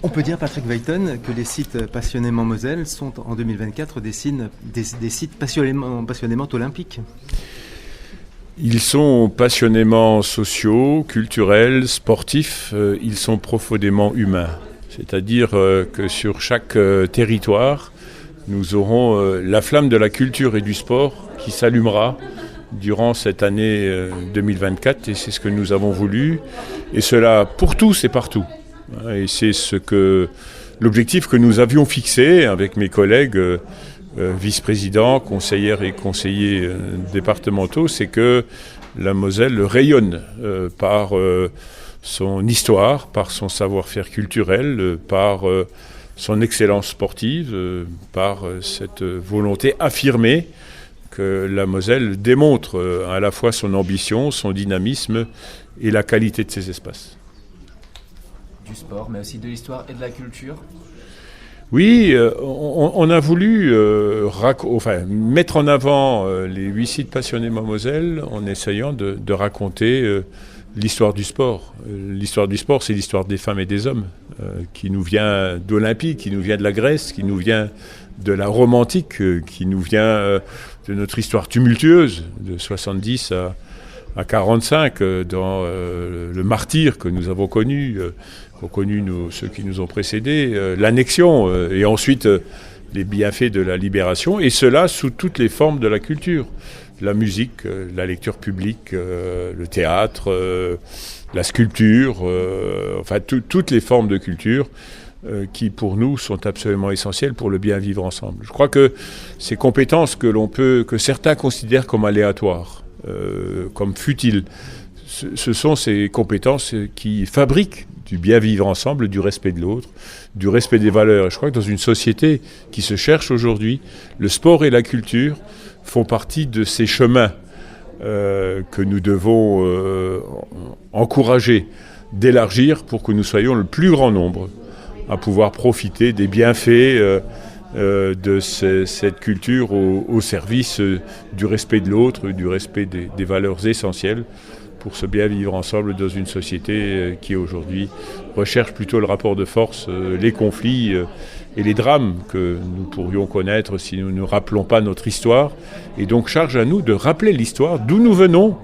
On peut dire, Patrick Weyton, que les sites passionnément Moselle sont en 2024 des sites passionnément olympiques. Ils sont passionnément sociaux, culturels, sportifs, ils sont profondément humains. C'est-à-dire que sur chaque territoire, nous aurons la flamme de la culture et du sport qui s'allumera durant cette année 2024, et c'est ce que nous avons voulu, et cela pour tous et partout. Et c'est l'objectif que nous avions fixé avec mes collègues vice-présidents, conseillères et conseillers départementaux, c'est que la Moselle rayonne par son histoire, par son savoir-faire culturel, par son excellence sportive, par cette volonté affirmée que la Moselle démontre à la fois son ambition, son dynamisme et la qualité de ses espaces. Du sport, mais aussi de l'histoire et de la culture. Oui, on a voulu mettre en avant les 8 sites passionnément Moselle en essayant de raconter l'histoire du sport. L'histoire du sport, c'est l'histoire des femmes et des hommes qui nous vient d'Olympie, qui nous vient de la Grèce, qui nous vient de la Rome antique, qui nous vient de notre histoire tumultueuse de 70 à 45 dans le martyre que nous avons connu, ceux qui nous ont précédés, l'annexion et ensuite les bienfaits de la libération, et cela sous toutes les formes de la culture. La musique, la lecture publique, le théâtre, la sculpture, toutes les formes de culture qui pour nous sont absolument essentielles pour le bien vivre ensemble. Je crois que ces compétences que certains considèrent comme aléatoires, comme futiles, ce sont ces compétences qui fabriquent du bien vivre ensemble, du respect de l'autre, du respect des valeurs. Et je crois que dans une société qui se cherche aujourd'hui, le sport et la culture font partie de ces chemins que nous devons encourager, d'élargir pour que nous soyons le plus grand nombre à pouvoir profiter des bienfaits de cette culture au service du respect de l'autre, du respect des valeurs essentielles pour se bien vivre ensemble dans une société qui aujourd'hui recherche plutôt le rapport de force, les conflits et les drames que nous pourrions connaître si nous ne rappelons pas notre histoire. Et donc charge à nous de rappeler l'histoire, d'où nous venons,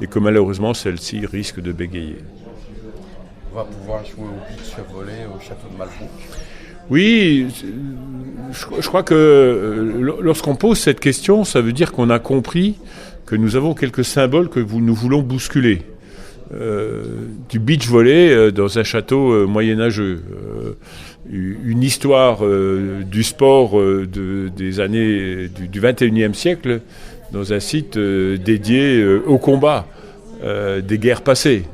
et que malheureusement celle-ci risque de bégayer. On va pouvoir jouer au beach volley au château de Malbrouck. Oui, je crois que lorsqu'on pose cette question, ça veut dire qu'on a compris que nous avons quelques symboles que nous voulons bousculer. Du beach volley dans un château moyenâgeux, une histoire du sport des années du 21e siècle dans un site dédié au combat des guerres passées.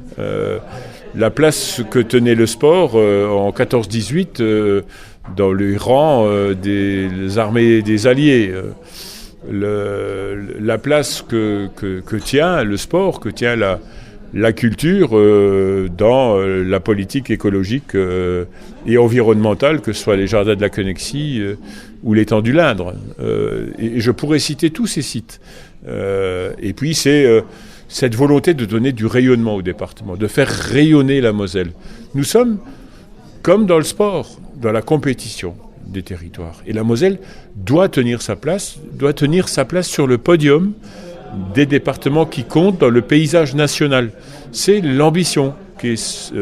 La place que tenait le sport en 14-18 dans les rangs des armées des Alliés. La place que tient le sport, que tient la culture dans la politique écologique et environnementale, que ce soit les jardins de la Connexie ou l'étang du Lindre. Et je pourrais citer tous ces sites. Et puis c'est cette volonté de donner du rayonnement au département, de faire rayonner la Moselle. Nous sommes comme dans le sport, dans la compétition des territoires. Et la Moselle doit tenir sa place sur le podium des départements qui comptent dans le paysage national. C'est l'ambition qui est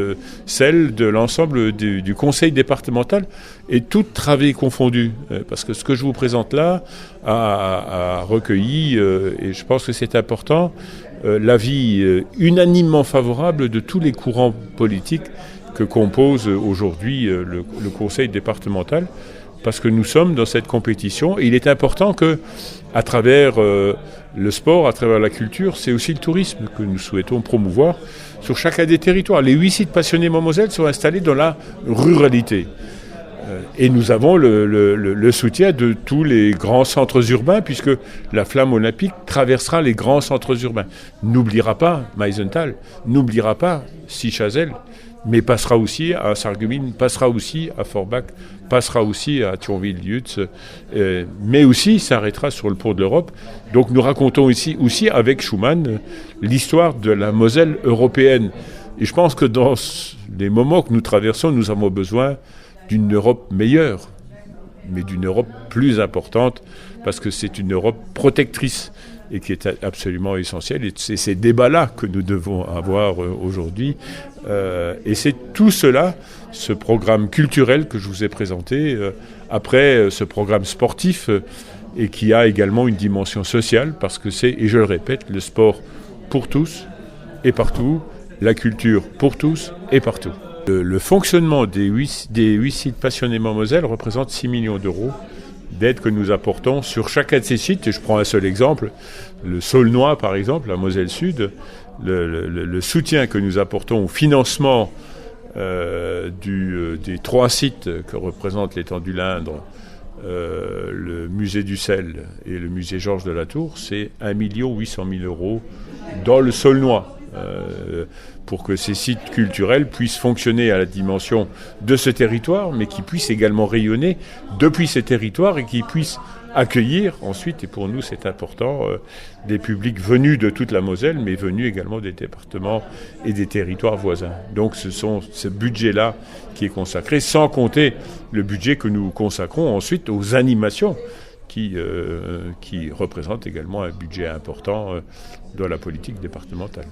celle de l'ensemble du conseil départemental, et toutes travées confondues. Parce que ce que je vous présente là a recueilli, et je pense que c'est important, l'avis unanimement favorable de tous les courants politiques que compose aujourd'hui le conseil départemental, parce que nous sommes dans cette compétition, et il est important que, à travers le sport, à travers la culture, c'est aussi le tourisme que nous souhaitons promouvoir sur chacun des territoires. Les 8 sites passionnément Moselle sont installés dans la ruralité. Et nous avons le soutien de tous les grands centres urbains, puisque la flamme olympique traversera les grands centres urbains. N'oubliera pas Meisenthal, n'oubliera pas Sichazel, mais passera aussi à Sarreguemines, passera aussi à Forbach, passera aussi à Thionville-Lutz, mais aussi s'arrêtera sur le pont de l'Europe. Donc nous racontons ici aussi avec Schumann l'histoire de la Moselle européenne. Et je pense que dans les moments que nous traversons, nous avons besoin d'une Europe meilleure, mais d'une Europe plus importante, parce que c'est une Europe protectrice et qui est absolument essentielle. Et c'est ces débats-là que nous devons avoir aujourd'hui. Et c'est tout cela, ce programme culturel que je vous ai présenté, après ce programme sportif, et qui a également une dimension sociale, parce que c'est, et je le répète, le sport pour tous et partout, la culture pour tous et partout. Le fonctionnement des 8 sites passionnément Moselle représente 6 millions d'euros d'aide que nous apportons sur chacun de ces sites. Et je prends un seul exemple, le Saulnois par exemple, la Moselle Sud, le soutien que nous apportons au financement des 3 sites que représentent l'étang du Lindre, le musée du sel et le musée Georges de la Tour, c'est 1 800 000 euros dans le Saulnois, pour que ces sites culturels puissent fonctionner à la dimension de ce territoire, mais qui puissent également rayonner depuis ces territoires et qui puissent accueillir ensuite, et pour nous c'est important, des publics venus de toute la Moselle, mais venus également des départements et des territoires voisins. Donc ce budget-là qui est consacré, sans compter le budget que nous consacrons ensuite aux animations, qui représentent également un budget important dans la politique départementale.